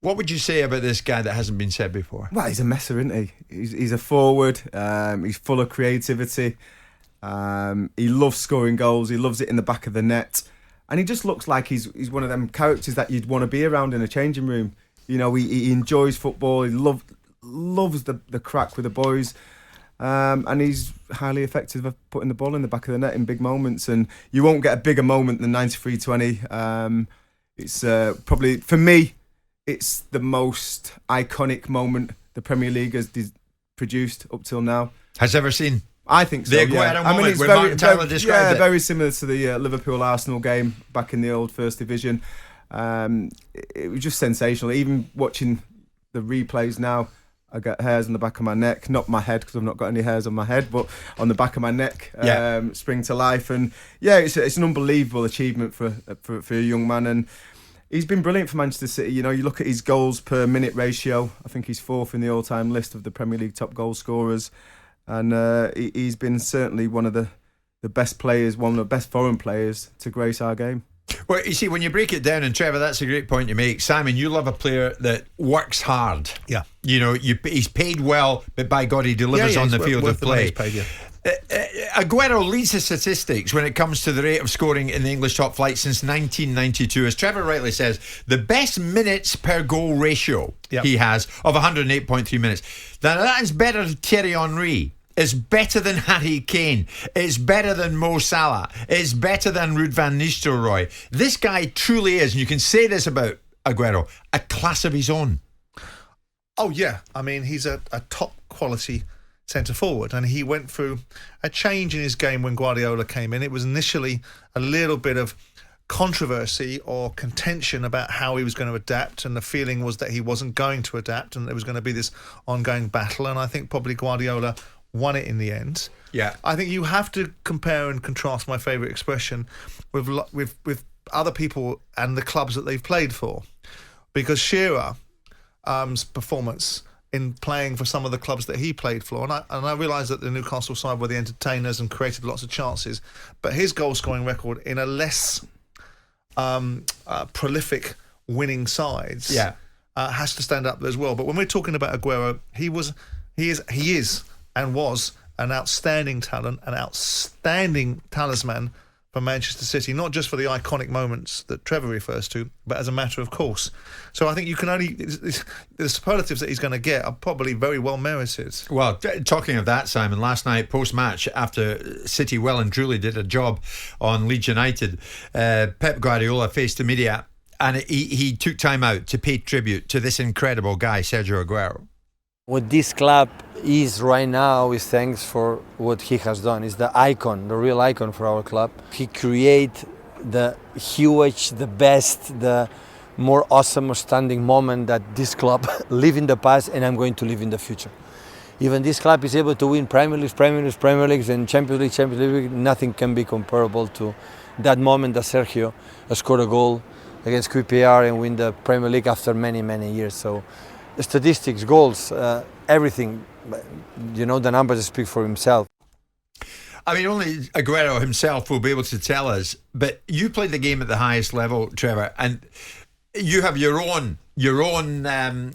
What would you say about this guy that hasn't been said before? Well, he's a messer, isn't he? He's a forward. He's full of creativity. He loves scoring goals. He loves it in the back of the net. And he just looks like he's one of them characters that you'd want to be around in a changing room. You know, he enjoys football. He loves the crack with the boys. And he's highly effective at putting the ball in the back of the net in big moments. And you won't get a bigger moment than 93-20. It's probably, for me, it's the most iconic moment the Premier League has produced up till now. Has ever seen? I think so. The Aguero moment, it's Martin Tyler described it. Very similar to the Liverpool-Arsenal game back in the old First Division. It was just sensational. Even watching the replays now, I got hairs on the back of my neck, not my head because I've not got any hairs on my head, but on the back of my neck, spring to life. And yeah, it's an unbelievable achievement for a young man. And he's been brilliant for Manchester City. You know, you look at his goals per minute ratio. I think he's fourth in the all-time list of the Premier League top goal scorers. And he's been certainly one of the best players, one of the best foreign players to grace our game. Well, you see, when you break it down, and Trevor, that's a great point you make. Simon, you love a player that works hard. Yeah. You know, he's paid well, but by God, he delivers on the field of play. Aguero leads the statistics when it comes to the rate of scoring in the English top flight since 1992. As Trevor rightly says, the best minutes per goal ratio he has of 108.3 minutes. Now, that is better than Thierry Henry. It's better than Harry Kane. It's better than Mo Salah. It's better than Ruud van Nistelrooy. This guy truly is, and you can say this about Aguero, a class of his own. Oh, yeah. I mean, he's a top quality centre forward, and he went through a change in his game when Guardiola came in. It was initially a little bit of controversy or contention about how he was going to adapt, and the feeling was that he wasn't going to adapt and there was going to be this ongoing battle, and I think probably Guardiola won it in the end. Yeah, I think you have to compare and contrast, my favourite expression, with other people and the clubs that they've played for, because Shearer's performance in playing for some of the clubs that he played for, and I realise that the Newcastle side were the entertainers and created lots of chances, but his goal scoring record in a less prolific winning sides has to stand up as well. But when we're talking about Aguero, he is and was an outstanding talent, an outstanding talisman for Manchester City, not just for the iconic moments that Trevor refers to, but as a matter of course. So I think you can only, the superlatives that he's going to get are probably very well merited. Well, talking of that, Simon, last night post-match, after City well and truly did a job on Leeds United, Pep Guardiola faced the media, and he took time out to pay tribute to this incredible guy, Sergio Aguero. What this club is right now is thanks for what he has done. He's the icon, the real icon for our club. He created the huge, the best, the more awesome, outstanding moment that this club lived in the past and I'm going to live in the future. Even this club is able to win Premier Leagues and Champions League. Nothing can be comparable to that moment that Sergio scored a goal against QPR and win the Premier League after many, many years. So statistics, goals, everything, you know, the numbers speak for himself. I mean, only Aguero himself will be able to tell us, but you played the game at the highest level, Trevor, and you have your own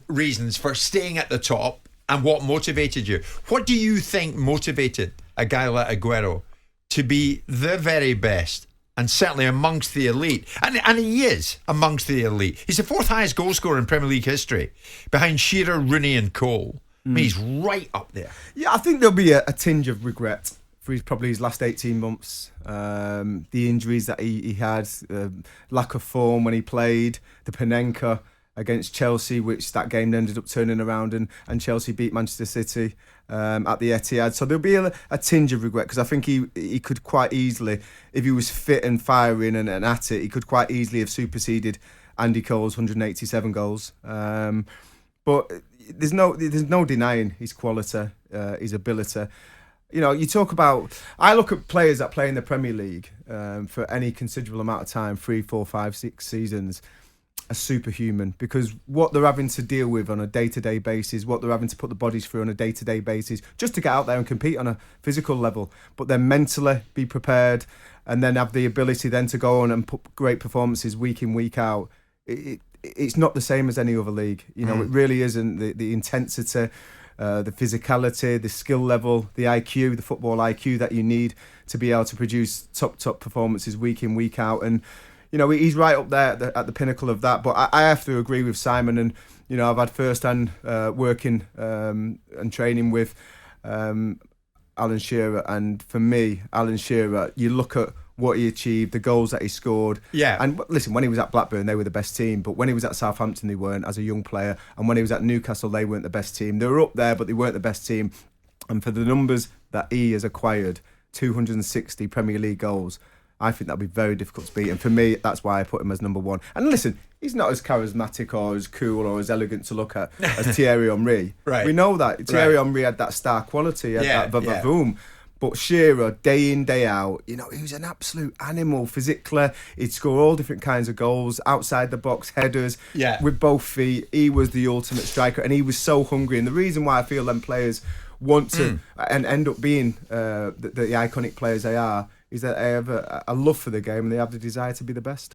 reasons for staying at the top and what motivated you. What do you think motivated a guy like Aguero to be the very best and certainly amongst the elite? And he is amongst the elite. He's the fourth highest goal scorer in Premier League history, behind Shearer, Rooney and Cole. I mean, he's right up there. Yeah, I think there'll be a tinge of regret for probably his last 18 months. The injuries that he had, lack of form when he played, the Panenka against Chelsea, which that game ended up turning around and Chelsea beat Manchester City at the Etihad. So there'll be a tinge of regret, because I think he could quite easily, if he was fit and firing and at it, he could quite easily have superseded Andy Cole's 187 goals. But there's no denying his quality, his ability. You know, you talk about, I look at players that play in the Premier League for any considerable amount of time, 3, 4, 5, 6 seasons, are superhuman, because what they're having to deal with on a day-to-day basis, what they're having to put the bodies through on a day-to-day basis, just to get out there and compete on a physical level, but then mentally be prepared and then have the ability then to go on and put great performances week in, week out. It it's not the same as any other league. You know, it really isn't. The intensity, the physicality, the skill level, the IQ, the football IQ that you need to be able to produce top performances week in, week out. And, you know, he's right up there at the pinnacle of that. But I have to agree with Simon. And, you know, I've had first-hand working and training with Alan Shearer. And for me, Alan Shearer, you look at what he achieved, the goals that he scored. Yeah. And listen, when he was at Blackburn, they were the best team. But when he was at Southampton, they weren't as a young player. And when he was at Newcastle, they weren't the best team. They were up there, but they weren't the best team. And for the numbers that he has acquired, 260 Premier League goals, I think that'll be very difficult to beat. And for me, that's why I put him as number one. And listen, he's not as charismatic or as cool or as elegant to look at as Thierry Henry. Right. We know that. Thierry Henry had that star quality, had that va-va-voom. But Shearer, day in, day out, you know, he was an absolute animal physically. He'd score all different kinds of goals, outside the box, headers, with both feet. He was the ultimate striker, and he was so hungry. And the reason why I feel them players want to and end up being the iconic players they are is that they have a love for the game and they have the desire to be the best.